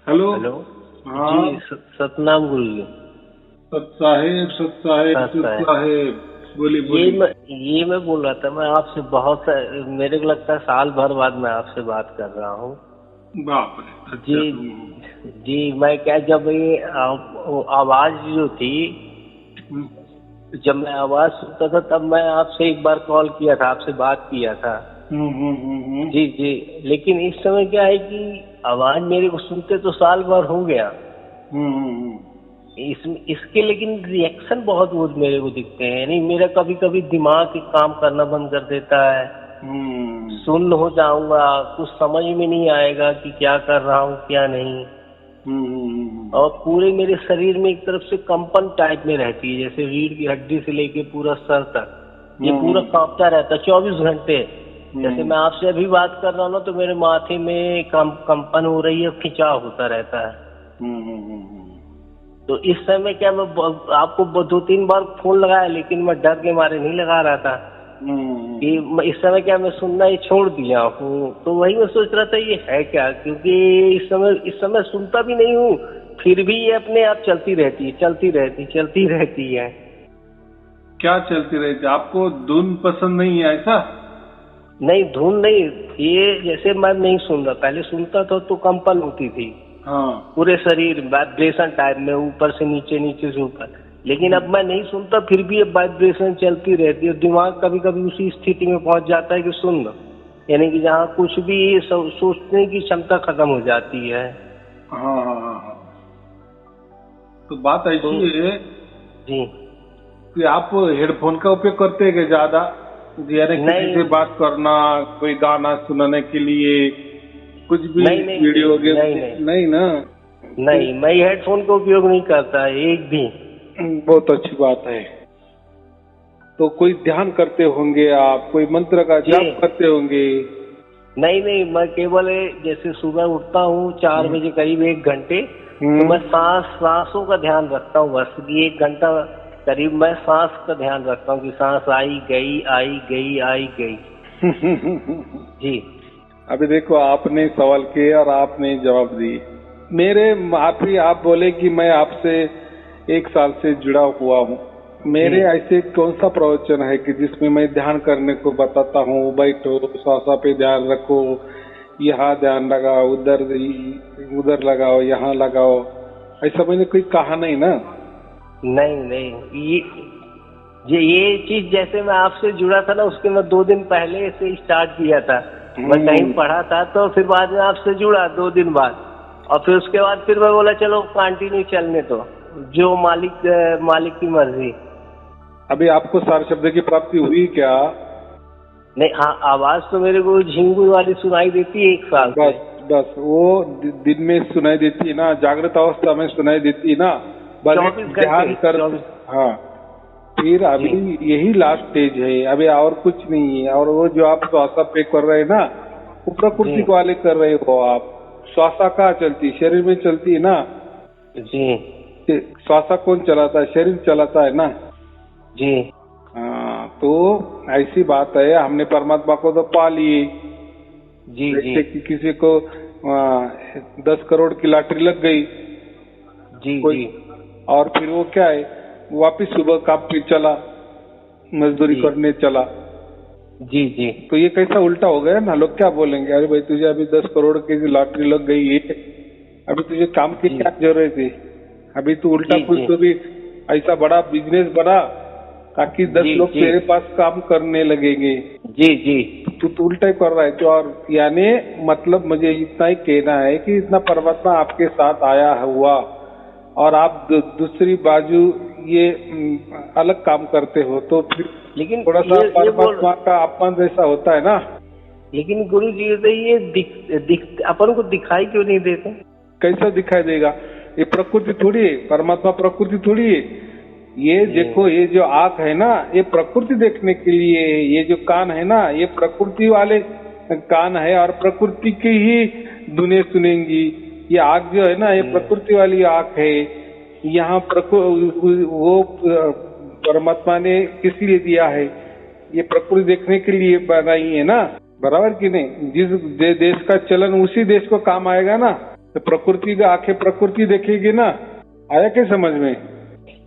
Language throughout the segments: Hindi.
हेलो। हेलो। हाँ जी सतनाम गुरु जी। सत साहेब सत साहेब सत सत साहेब। साहेब, बोली ये बोली। मैं बोल रहा था, मैं आपसे मेरे को लगता है साल भर बाद मैं आपसे बात कर रहा हूँ। बाप रे, अच्छा जी। तुम हो। जी मैं क्या, जब ये आवाज जो थी, हम्म, जब मैं आवाज सुनता था तब मैं आपसे एक बार कॉल किया था, आपसे बात किया था। हम्म। जी जी। लेकिन इस समय क्या है कि आवाज मेरे को सुनते तो साल भर हो गया। हम्म। इसके लेकिन रिएक्शन बहुत बहुत मेरे को दिखते हैं। यानी मेरा कभी कभी दिमाग ही काम करना बंद कर देता है, हम्म। सुन्न हो जाऊंगा, कुछ समझ में नहीं आएगा कि क्या कर रहा हूँ क्या नहीं। और पूरे मेरे शरीर में एक तरफ से कंपन टाइप में रहती है, जैसे रीढ़ की हड्डी से लेके पूरा सर तक ये पूरा कांपता रहता है 24 घंटे। जैसे मैं आपसे अभी बात कर रहा हूँ ना, तो मेरे माथे में कंपन हो रही है, खिंचाव होता रहता है। तो इस समय क्या, मैं आपको 2-3 बार फोन लगाया, लेकिन मैं डर के मारे नहीं लगा रहा था कि इस समय क्या मैं सुनना ही छोड़ दिया हूँ। तो वही मैं सोच रहा था ये है क्या, क्योंकि इस समय सुनता भी नहीं हूँ, फिर भी ये अपने आप चलती रहती है, चलती रहती है। क्या चलती रहती? आपको धुन पसंद नहीं है ऐसा? नहीं, धुन नहीं, ये जैसे मैं नहीं सुन रहा, पहले सुनता था तो कंपन होती थी हाँ। पूरे शरीर, वाइब्रेशन टाइप में, ऊपर से नीचे, नीचे से ऊपर। लेकिन अब मैं नहीं सुनता, फिर भी ये वाइब्रेशन चलती रहती है। दिमाग कभी कभी उसी स्थिति में पहुंच जाता है कि सुन लो, यानी कि जहाँ कुछ भी सोचने की क्षमता खत्म हो जाती है। हाँ। तो बात तो ऐसी है जी कि आप हेडफोन का उपयोग करते हैं क्या ज्यादा? यानी किसी से नहीं बात करना, कोई गाना सुनने के लिए, कुछ भी नहीं नहीं वीडियो गेम? नहीं नहीं नहीं ना। तो नहीं, मैं हेडफोन का उपयोग नहीं करता एक भी। बहुत अच्छी बात है। तो कोई ध्यान करते होंगे आप, कोई मंत्र का जी जाप करते होंगे? नहीं नहीं, मैं केवल जैसे सुबह उठता हूँ 4 बजे करीब 1 घंटे, तो मैं हम्म। सांसों का ध्यान रखता हूँ। बस ये 1 घंटा करीब मैं सांस का ध्यान रखता हूँ कि सांस आई गई, आई गई, आई गई। जी अभी देखो, आपने सवाल किए और आपने जवाब दिए। मेरे माफी, आप बोले कि मैं आपसे 1 साल से जुड़ा हुआ हूँ। मेरे जी ऐसे कौन सा प्रवचन है कि जिसमें मैं ध्यान करने को बताता हूँ? बैठो, श्वासा पे ध्यान रखो, यहाँ ध्यान लगाओ, उधर उधर लगाओ, यहाँ लगाओ, ऐसा मैंने कोई कहा नहीं ना। नहीं नहीं, ये चीज जैसे मैं आपसे जुड़ा था ना, उसके मैं 2 दिन पहले से स्टार्ट किया था। मैं कहीं पढ़ा था, तो फिर बाद में आपसे जुड़ा 2 दिन बाद, और फिर उसके बाद फिर मैं बोला चलो कंटिन्यू चलने दो, जो मालिक की मर्जी। अभी आपको सार शब्द की प्राप्ति हुई क्या? नहीं, हाँ, आवाज तो मेरे को झिंगुर वाली सुनाई देती है 1 साल से। बस बस, वो दिन में सुनाई देती है ना, जागृत अवस्था में सुनाई देती है ना। बस 24 घंटे ध्यान कर। 24। हाँ। फिर जी अभी यही लास्ट स्टेज है, अभी और कुछ नहीं है। और वो जो आप श्वासा पे कर रहे हैं ना, वो जी प्रकृति वाले कर रहे हो आप। श्वासा कहाँ चलती? शरीर में चलती है ना। जी श्वासा कौन चलाता है? शरीर चलाता है ना। जी हाँ, तो ऐसी बात है। हमने परमात्मा को तो पा लिए। जी जी जैसे कि किसी को 10 करोड़ की लॉटरी लग गई जी कोई, जी और फिर वो क्या है, वापिस सुबह काम पे चला, मजदूरी जी करने चला। जी जी तो ये कैसा उल्टा हो गया ना। लोग क्या बोलेंगे? अरे भाई, तुझे अभी 10 करोड़ की लॉटरी लग गई है, अभी तुझे काम की जी क्या जरूरत है? अभी तू उल्टा जी कुछ जी तो भी ऐसा बड़ा बिजनेस बना ताकि 10 जी लोग जी तेरे पास काम करने लगेंगे। जी जी तू तो उल्टा ही कर रहा है। तो और यानी मतलब मुझे इतना ही कहना है कि इतना परमात्मा आपके साथ आया हुआ, और आप दूसरी बाजू ये अलग काम करते हो, तो फिर लेकिन थोड़ा सा ये बोल, परमात्मा का अपमान जैसा होता है ना। लेकिन गुरु जी तो ये अपन को दिखाई क्यों नहीं देते? कैसा दिखाई देगा? ये प्रकृति थोड़ी है, परमात्मा प्रकृति थोड़ी है। ये देखो, ये जो आंख है ना, ये प्रकृति देखने के लिए है। ये जो कान है ना, ये प्रकृति वाले कान है, और प्रकृति की ही धुनें सुनेंगी। ये आंख जो है ना, ये प्रकृति वाली आंख है। यहाँ वो परमात्मा ने किस लिए दिया है? ये प्रकृति देखने के लिए बनाई है ना, बराबर कि नहीं? जिस देश का चलन उसी देश को काम आएगा ना। तो प्रकृति का आंखें प्रकृति देखेगी ना, आया क्या समझ में?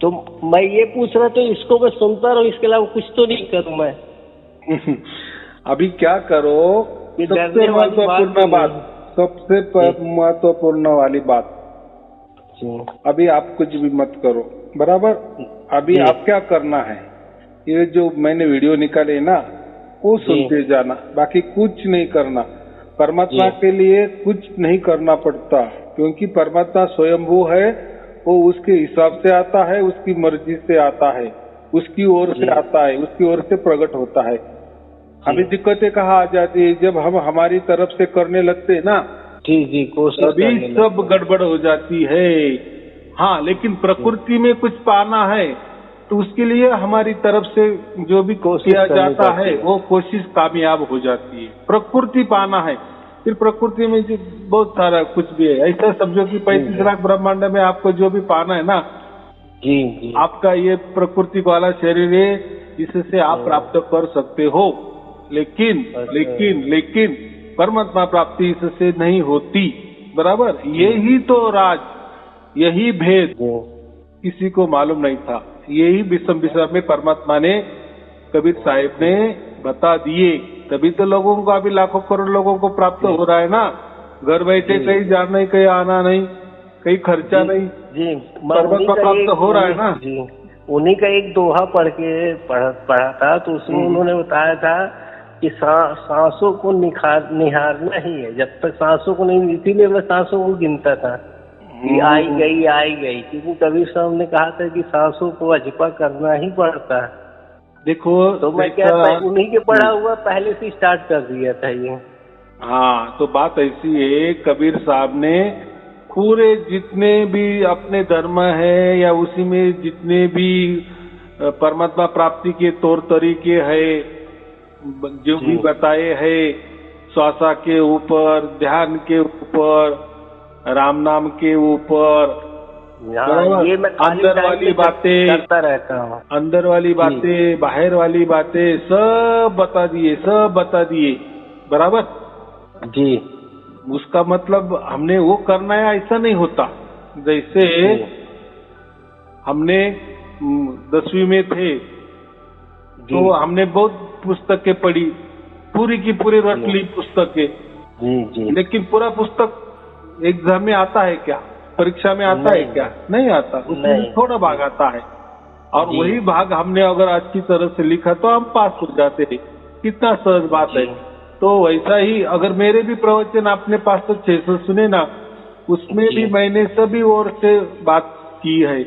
तो मैं ये पूछ रहा तो इसको मैं सुनता रहूं, इसके अलावा कुछ तो नहीं करूं मैं? अभी क्या करो, सबसे महत्वपूर्ण बात, सबसे महत्वपूर्ण वाली बात, अभी आप कुछ भी मत करो, बराबर? अभी आप क्या करना है, ये जो मैंने वीडियो निकाले ना वो सुनते जाना, बाकी कुछ नहीं करना। परमात्मा के लिए कुछ नहीं करना पड़ता, क्योंकि परमात्मा स्वयंभू है, वो उसके हिसाब से आता है, उसकी मर्जी से आता है, उसकी ओर से आता है, उसकी ओर से प्रकट होता है। अभी दिक्कतें कहाँ आ जाती है, जब हम हमारी तरफ से करने लगते हैं ना, जी कोशिश अभी सब गड़बड़ हो जाती है। हाँ, लेकिन प्रकृति में कुछ पाना है तो उसके लिए हमारी तरफ से जो भी किया जाता है वो कोशिश कामयाब हो जाती है। प्रकृति पाना है, फिर प्रकृति में जो बहुत सारा कुछ भी है, ऐसा समझो कि 35 लाख ब्रह्मांड में आपको जो भी पाना है ना, जी आपका ये प्रकृति वाला शरीर है, इससे आप प्राप्त कर सकते हो। लेकिन परमात्मा प्राप्ति इससे नहीं होती, बराबर? यही तो राज, यही भेद किसी को मालूम नहीं था, यही विषम में परमात्मा ने, कबीर साहिब ने बता दिए, तभी तो लोगों को अभी लाखों करोड़ लोगों को प्राप्त हो रहा है ना, घर बैठे, कहीं जाना नहीं, कहीं आना नहीं, कहीं खर्चा नहीं, परमात्मा प्राप्त हो रहा है ना। उन्हीं का एक दोहा पढ़ा था, तो उसमें उन्होंने बताया था कि सांसों को निहारना ही है, जब तक सांसों को नहीं, इसीलिए मैं सांसों को गिनता था कि आई गई, क्योंकि कबीर साहब ने कहा था कि सांसों को अजपा करना ही पड़ता है। देखो, तो मैं क्या उन्हीं के पढ़ा हुआ पहले से स्टार्ट कर दिया था ये। हाँ, तो बात ऐसी है, कबीर साहब ने पूरे जितने भी अपने धर्म है या उसी में जितने भी परमात्मा प्राप्ति के तौर तरीके है जो भी बताए हैं, श्वासा के ऊपर, ध्यान के ऊपर, राम नाम के ऊपर, ये मैं अंदर वाली बातें करता रहता हूँ, अंदर वाली बातें, बाहर वाली बातें सब बता दिए, बराबर जी। उसका मतलब हमने वो करना है ऐसा नहीं होता। जैसे हमने 10वीं में थे तो हमने बहुत पुस्तकें पढ़ी, पूरी की पूरी रट ली पुस्तकें, लेकिन पूरा पुस्तक एग्जाम में आता है क्या, परीक्षा में आता है क्या? नहीं आता, उसमें थोड़ा भाग आता है, और वही भाग हमने अगर अच्छी तरह से लिखा तो हम पास हो जाते हैं। कितना सहज बात है। तो वैसा ही अगर मेरे भी प्रवचन आपने 500-600 सुने ना, उसमें भी मैंने सभी ओर से बात की है,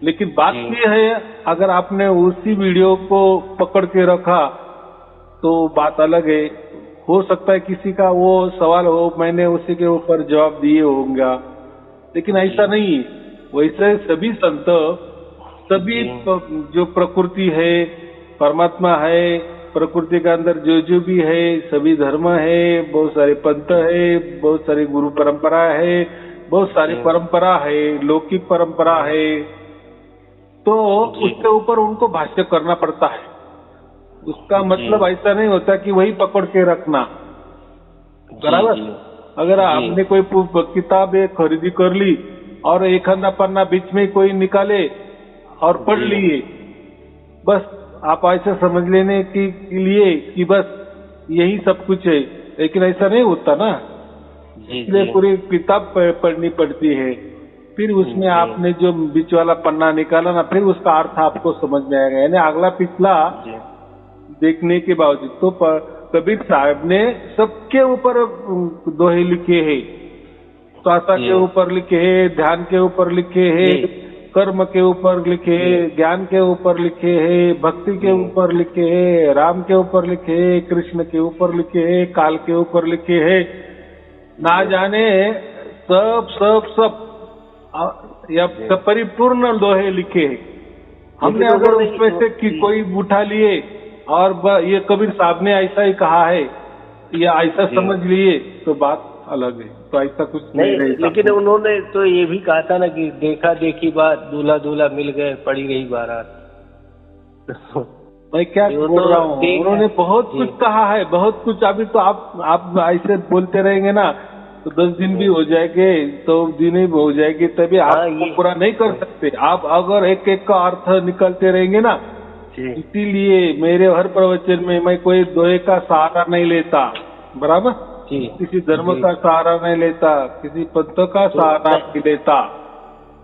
लेकिन बात की है, अगर आपने उसी वीडियो को पकड़ के रखा तो बात अलग है। हो सकता है किसी का वो सवाल हो, मैंने उसी के ऊपर जवाब दिए होंगे, लेकिन ऐसा नहीं है। वैसे सभी संत, सभी जो प्रकृति है, परमात्मा है, प्रकृति के अंदर जो भी है, सभी धर्म है, बहुत सारे पंथ है, बहुत सारी गुरु परंपरा है, बहुत सारी परंपरा है, लौकिक परंपरा है, तो उसके ऊपर उनको भाष्य करना पड़ता है। उसका मतलब ऐसा नहीं होता कि वही पकड़ के रखना, बराबर? अगर आपने कोई किताब खरीदी कर ली और एक आधा पन्ना बीच में कोई निकाले और पढ़ लिए, बस आप ऐसा समझ लेने के लिए कि बस यही सब कुछ है, लेकिन ऐसा नहीं होता ना। इसलिए पूरी किताब पढ़नी पड़ती है, फिर उसमें आपने जो बीच वाला पन्ना निकाला ना, फिर उसका अर्थ आपको समझ में आएगा। यानी अगला पिछला देखने के बावजूद तो कबीर साहब ने सबके ऊपर दोहे लिखे हैं, श्वासा के ऊपर लिखे हैं, ध्यान के ऊपर लिखे हैं, कर्म के ऊपर लिखे हैं, ज्ञान के ऊपर लिखे हैं, भक्ति के ऊपर लिखे हैं, राम के ऊपर लिखे हैं, कृष्ण के ऊपर लिखे हैं, काल के ऊपर लिखे हैं, ना जाने सब या परिपूर्ण दोहे लिखे हैं। हमने अगर उसमें से कोई उठा लिए और ये कबीर साहब ने ऐसा ही कहा है या ऐसा समझ लिए तो बात अलग है। तो ऐसा कुछ नहीं, लेकिन उन्होंने तो ये भी कहा था ना कि देखा देखी बात, दूल्हा दूल्हा मिल गए, पड़ी गई बारात। मैं क्या बोल रहा हूँ, उन्होंने बहुत कुछ कहा है, बहुत कुछ। अभी तो आप ऐसे बोलते रहेंगे ना तो 10 दिन भी हो जाएंगे तो दिन ही हो जाएगी, तभी आप ये पूरा नहीं कर सकते। आप अगर एक एक का अर्थ निकलते रहेंगे ना, जी इसीलिए मेरे हर प्रवचन में मैं कोई दोहे का सहारा नहीं लेता, बराबर, जी किसी धर्म जी। का सहारा नहीं लेता, किसी पंथ का सहारा नहीं लेता।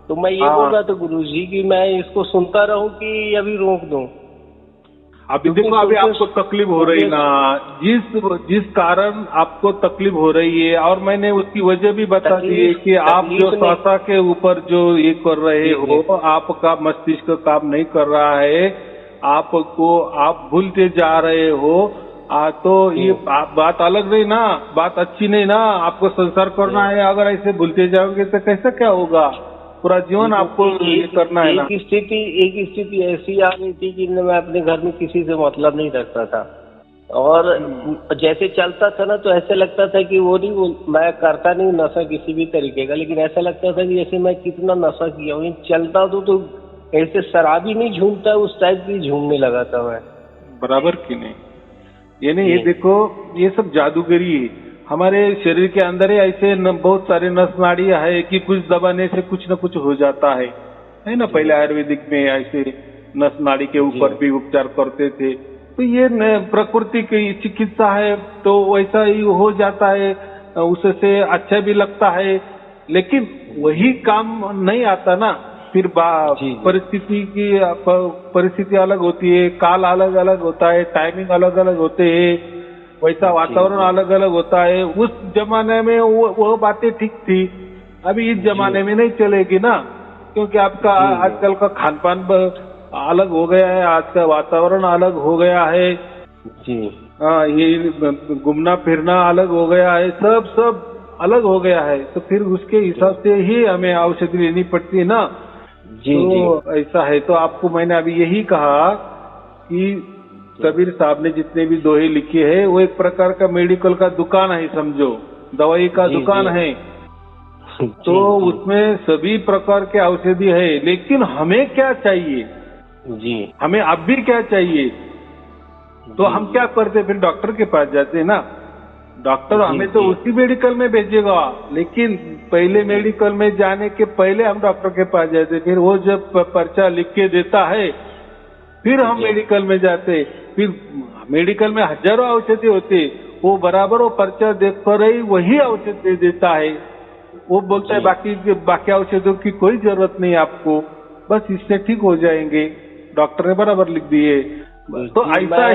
तो मैं ये बोल रहा था गुरुजी कि मैं इसको सुनता रहूं कि अभी रोक दूं? अभी देखो, अभी आपको तकलीफ हो रही ना, जिस कारण आपको तकलीफ हो रही है, और मैंने उसकी वजह भी बता दी है कि आप जो श्वासा के ऊपर जो ये कर रहे हो, आपका मस्तिष्क काम नहीं कर रहा है, आपको आप भूलते जा रहे हो। तो ये बात अलग नहीं ना, बात अच्छी नहीं ना। आपको संसार करना है, अगर ऐसे भूलते जाओगे तो कैसे क्या होगा? पूरा जीवन आपको ये करना है ना। एक स्थिति ऐसी आ गई थी कि मैं अपने घर में किसी से मतलब नहीं रखता था, और जैसे चलता था ना तो ऐसे लगता था कि मैं करता नहीं नशा किसी भी तरीके का, लेकिन ऐसा लगता था कि जैसे मैं कितना नशा किया हूँ। चलता तो ऐसे शराबी नहीं झूमता, उस टाइप की झूमने लगा था मैं। बराबर की नहीं? ये देखो, ये सब जादूगरी है। हमारे शरीर के अंदर ही ऐसे बहुत सारे नस नाड़ियां है कि कुछ दबाने से कुछ न कुछ हो जाता है ना। पहले आयुर्वेदिक में ऐसे नस नाड़ी के ऊपर भी उपचार करते थे। तो ये प्रकृति की चिकित्सा है, तो वैसा ही हो जाता है, उससे अच्छा भी लगता है, लेकिन वही काम नहीं आता ना। फिर परिस्थिति अलग होती है, काल अलग अलग होता है, टाइमिंग अलग अलग होते हैं, वैसा वातावरण अलग अलग होता है। उस जमाने में वो बातें ठीक थी, अभी इस जमाने में नहीं चलेगी ना, क्योंकि आपका आजकल का खान पान अलग हो गया है, आज का वातावरण अलग हो गया है जी। हाँ, ये घूमना फिरना अलग हो गया है, सब अलग हो गया है। तो फिर उसके हिसाब से ही हमें औषधि लेनी पड़ती है ना जी। तो ऐसा है। तो आपको मैंने अभी यही कहा कि कबीर साहब ने जितने भी दोहे लिखे हैं, वो एक प्रकार का मेडिकल का दुकान है, समझो, दवाई का दुकान है। तो उसमें सभी प्रकार के औषधि है, लेकिन हमें क्या चाहिए जी, हमें अब भी क्या चाहिए? तो हम क्या करते, फिर डॉक्टर के पास जाते ना। डॉक्टर हमें तो उसी मेडिकल में भेजेगा, लेकिन पहले मेडिकल में जाने के पहले हम डॉक्टर के पास जाते। फिर वो जब पर्चा लिख के देता है, फिर हम मेडिकल में जाते। फिर मेडिकल में हजारों औषधि होते, वो बराबर वो पर्चा देख कर ही वही औषधि दे देता है। वो बोलता है बाकी औषधियों की कोई जरूरत नहीं आपको, बस इससे ठीक हो जाएंगे, डॉक्टर ने बराबर लिख दिए। तो ऐसा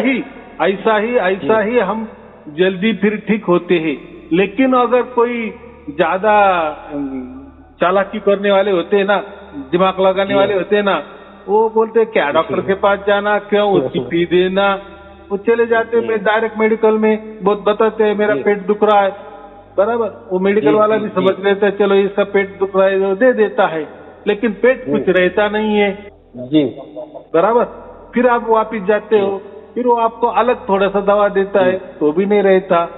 ही हम जल्दी फिर ठीक होते हैं। लेकिन अगर कोई ज्यादा चालाकी करने वाले होते हैं ना, दिमाग लगाने वाले होते हैं ना, वो बोलते हैं क्या डॉक्टर के पास जाना, क्यों उसकी फी देना। वो चले जाते हैं डायरेक्ट मेडिकल में, बहुत बताते हैं मेरा पेट दुख रहा है, बराबर। वो मेडिकल वाला भी समझ लेता है, चलो इसका पेट दुख रहा है, वो दे देता है, लेकिन पेट कुछ रहता नहीं है जी, बराबर। फिर आप वापिस जाते हो, फिर वो आपको अलग थोड़ा सा दवा देता है, तो भी नहीं रहता।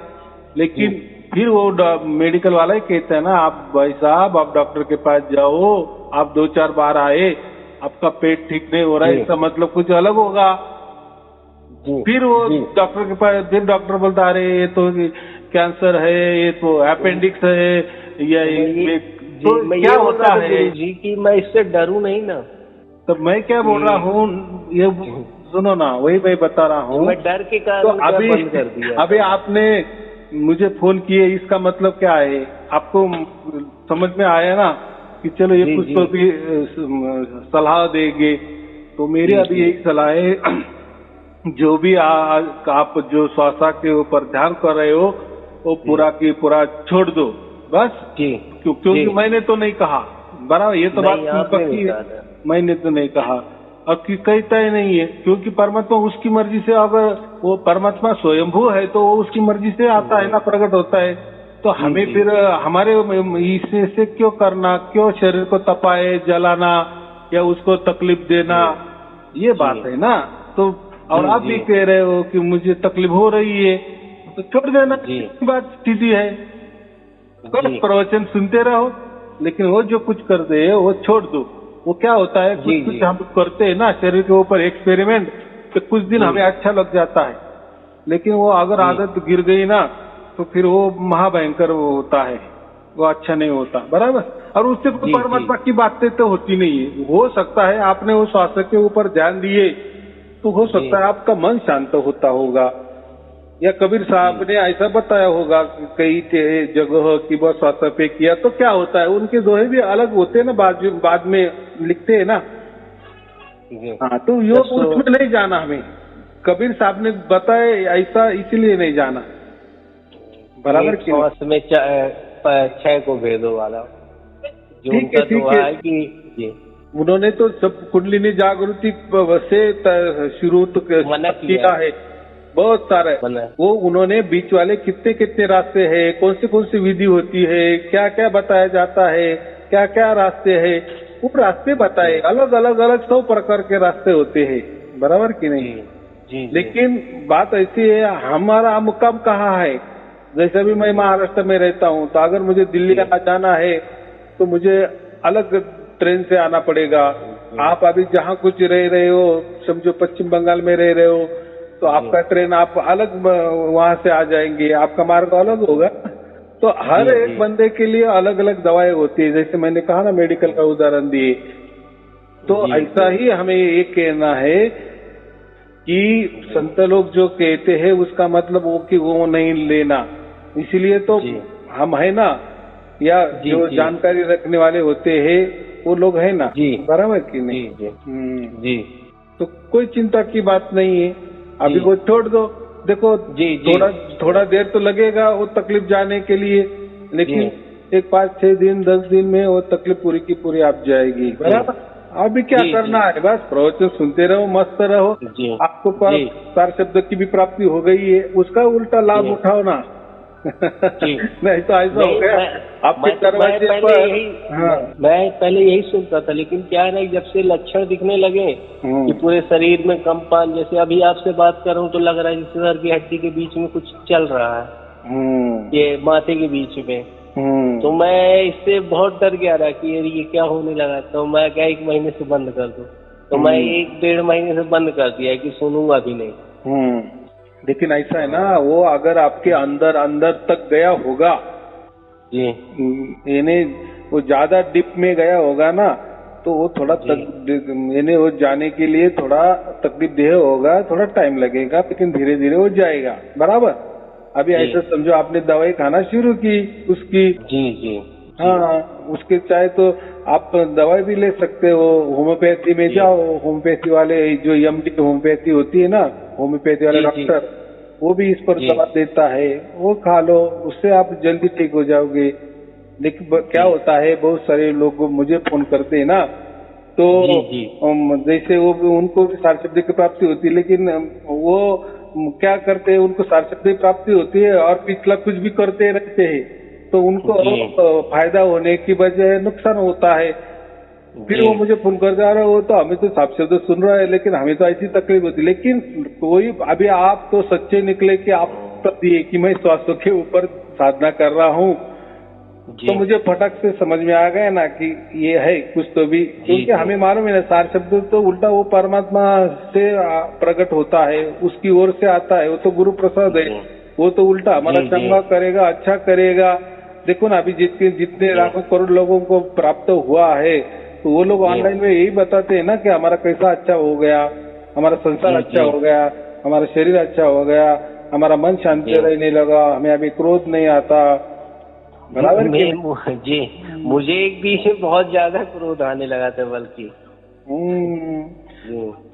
लेकिन फिर वो मेडिकल वाला ही कहता है ना, आप भाई साहब आप डॉक्टर के पास जाओ, आप 2-4 बार आए, आपका पेट ठीक नहीं हो रहा है, इसका मतलब कुछ अलग होगा। फिर वो डॉक्टर के पास, फिर डॉक्टर बोलता अरे ये तो कैंसर है, ये तो अपेंडिक्स है, या तो क्या होता है जी कि मैं इससे डरूं नहीं ना। तो मैं क्या बोल रहा हूँ, ये सुनो ना, वही मैं बता रहा हूँ। मैं डर के कारण तो अभी आपने मुझे फोन किए, इसका मतलब क्या है? आपको समझ में आया ना कि चलो ये कुछ तो भी सलाह देंगे। तो मेरी अभी यही सलाह है, जो भी आप जो श्वासा के ऊपर ध्यान कर रहे हो, वो पूरा की पूरा छोड़ दो बस। क्योंकि मैंने तो नहीं कहा, बराबर, ये तो बात पक्की है, मैंने तो नहीं कहा, अब कहता ही नहीं है, क्योंकि परमात्मा उसकी मर्जी से, अगर वो परमात्मा स्वयंभू है तो वो उसकी मर्जी से आता है ना, प्रकट होता है। तो हमें फिर हमारे इससे क्यों करना, क्यों शरीर को तपाए, जलाना या उसको तकलीफ देना, ये बात है ना। तो और आप भी कह रहे हो कि मुझे तकलीफ हो रही है, तो छोड़ देना, बात स्थिति है। प्रवचन सुनते रहो, लेकिन वो जो कुछ कर दे वो छोड़ दो। वो क्या होता है, कुछ हम करते हैं ना शरीर के ऊपर एक्सपेरिमेंट, तो कुछ दिन हमें अच्छा लग जाता है, लेकिन वो अगर आदत गिर गई ना, तो फिर वो महाभयंकर होता है। वो अच्छा नहीं होता, बराबर। और उससे कोई जी, परमात्मा की बातें तो होती नहीं है। हो सकता है आपने वो श्वास के ऊपर ध्यान दिए तो हो सकता है आपका मन शांत होता होगा, या कबीर साहब ने ऐसा बताया होगा कई जगह की बस श्वास पे किया तो क्या होता है। उनके दोहे भी अलग होते हैं ना, बाद में लिखते हैं ना। जी। हाँ, तो योग उसमें नहीं जाना हमें, कबीर साहब ने बताया ऐसा इसलिए नहीं जाना, बराबर एक कि नहीं? श्वास में 6 को भेदो वाला जो ठीक उनका है, ठीक दुआ है। है कि जी उन्होंने तो सब कुंडलिनी जागृति से शुरू तो मना किया है, बहुत सारे। मना। वो उन्होंने बीच वाले कितने कितने रास्ते हैं, कौन सी विधि होती है, क्या क्या बताया जाता है, क्या क्या रास्ते हैं, वो रास्ते बताए। अलग अलग अलग 100 प्रकार के रास्ते होते हैं, बराबर कि नहीं? जी जी। लेकिन बात ऐसी है, हमारा मुकाम कहाँ है। जैसे भी मैं महाराष्ट्र में रहता हूँ, तो अगर मुझे दिल्ली जाना है तो मुझे अलग ट्रेन से आना पड़ेगा। आप अभी जहाँ कुछ रह रहे हो, समझो पश्चिम बंगाल में रह रहे हो, तो आपका ट्रेन आप अलग वहां से आ जाएंगे, आपका मार्ग अलग होगा। तो हर एक बंदे के लिए अलग अलग दवाएं होती है। जैसे मैंने कहा ना, मेडिकल का उदाहरण दिए, तो ऐसा ही हमें ये कहना है कि संत लोग जो कहते हैं उसका मतलब वो कि वो नहीं लेना। इसीलिए तो हम है ना, या जो जानकारी रखने वाले होते हैं वो लोग है ना, बराबर कि नहीं? जी। तो कोई चिंता की बात नहीं है, अभी वो छोड़ दो। देखो थोड़ा देर तो लगेगा वो तकलीफ जाने के लिए, लेकिन एक 5-6 दिन 10 दिन में वो तकलीफ पूरी की पूरी आप जाएगी, बराबर। अभी क्या करना है, बस प्रवचन सुनते रहो, मस्त रहो। आपको सार शब्द की भी प्राप्ति हो गई है, उसका उल्टा लाभ उठाओ ना। नहीं तो ऐसा हो गया आपके दरवाजे पर। मैं पहले यही सुनता था, लेकिन क्या है ना, जब से लक्षण दिखने लगे कि पूरे शरीर में कंपन, जैसे अभी आपसे बात कर रहा हूँ तो लग रहा है जैसे सर की हड्डी के बीच में कुछ चल रहा है, ये माथे के बीच में। तो मैं इससे बहुत डर गया रहा कि ये क्या होने लगा। तो मैं क्या 1 महीने से बंद कर दूं, तो मैं 1-1.5 महीने से बंद कर दिया कि सुनूंगा भी नहीं। लेकिन ऐसा है ना, वो अगर आपके अंदर तक गया होगा जी, यानी वो ज्यादा डिप में गया होगा ना, तो वो थोड़ा यानी वो जाने के लिए थोड़ा तकलीफ देह होगा, थोड़ा टाइम लगेगा, लेकिन धीरे धीरे वो जाएगा, बराबर। अभी ऐसा समझो आपने दवाई खाना शुरू की उसकी, जी। हाँ, उसके चाहे तो आप दवाई भी ले सकते हो, होम्योपैथी में जाओ, होम्योपैथी वाले जो एमडी होम्योपैथी होती है ना, होम्योपैथी वाले डॉक्टर, वो भी इस पर दवा देता है, वो खा लो, उससे आप जल्दी ठीक हो जाओगे। लेकिन क्या होता है, बहुत सारे लोग मुझे फोन करते हैं ना, तो जैसे वो उनको भी सार शब्द की प्राप्ति होती है, लेकिन वो क्या करते हैं, उनको सार शब्द की प्राप्ति होती है और पिछला कुछ भी करते रहते हैं, तो उनको फायदा होने की बजाय नुकसान होता है। फिर वो मुझे फोन कर जा रहा है, वो तो हमें तो साफ शब्द सुन रहा है, लेकिन हमें तो ऐसी तकलीफ होती है। लेकिन कोई अभी आप तो सच्चे निकले कि आप दिए कि मैं स्वास्थ्य के ऊपर साधना कर रहा हूँ, तो मुझे फटक से समझ में आ गया ना कि ये है कुछ तो भी, क्योंकि हमें मालूम है ना, सार शब्द तो उल्टा वो परमात्मा से प्रकट होता है, उसकी ओर से आता है, वो तो गुरु प्रसाद है, वो तो उल्टा हमारा चंगा करेगा, अच्छा करेगा। देखो ना, अभी जितने लाखों करोड़ लोगों को प्राप्त हुआ है, तो वो लोग ऑनलाइन में यही बताते हैं ना कि हमारा कैसा अच्छा हो गया, हमारा संसार अच्छा हो गया, हमारा शरीर अच्छा हो गया, हमारा मन शांति रहने लगा, हमें अभी क्रोध नहीं आता, बराबर। जी, मुझे एक बीच में बहुत ज्यादा क्रोध आने लगा था, बल्कि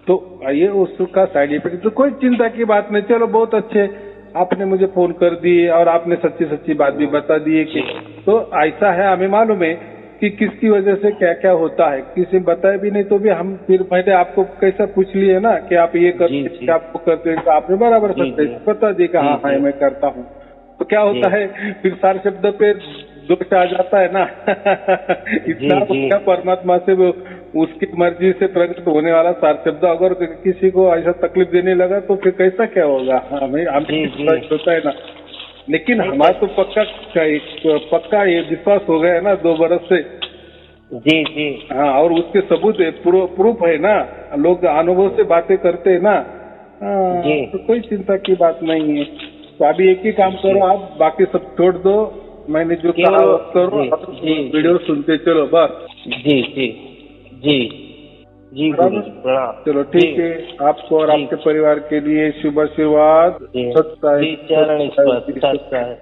तो ये उसका साइड इफेक्ट। तो कोई चिंता की बात नहीं, चलो बहुत अच्छे, आपने मुझे फोन कर दिए और आपने सच्ची सच्ची बात भी बता दी है कि तो ऐसा है, हमें मालूम है कि किसकी वजह से क्या क्या होता है, किसी बताया भी नहीं तो भी हम फिर मैंने आपको कैसा पूछ लिए ना कि आप ये करते, आपको करते, तो आपने बराबर सच्चाई बता दी कि हाँ मैं करता हूँ। तो क्या होता है, फिर सार शब्द पे दोष आ जाता है ना। इतना अच्छा परमात्मा से वो उसकी मर्जी से प्रकट होने वाला सार शब्द अगर किसी को ऐसा तकलीफ देने लगा तो फिर कैसा क्या होगा, हमें होता है ना। लेकिन हमारा तो पक्का ये विश्वास हो गया है ना 2 बरस से। जी। हाँ, और उसके सबूत है, प्रूफ है ना, लोग अनुभव से बातें करते हैं ना। तो कोई चिंता की बात नहीं है। तो अभी एक ही काम करो आप, बाकी सब छोड़ दो, मैंने जो केवल कहा वो करो, जी, आप जी, वीडियो सुनते चलो बस। जी जी जी जी गुरु जी, प्रणाम। चलो ठीक जी, है, आपको और जी, आपके परिवार के लिए शुभ आशीर्वाद। जी सत्य जी, चरण स्पर्श, है। सत्य है।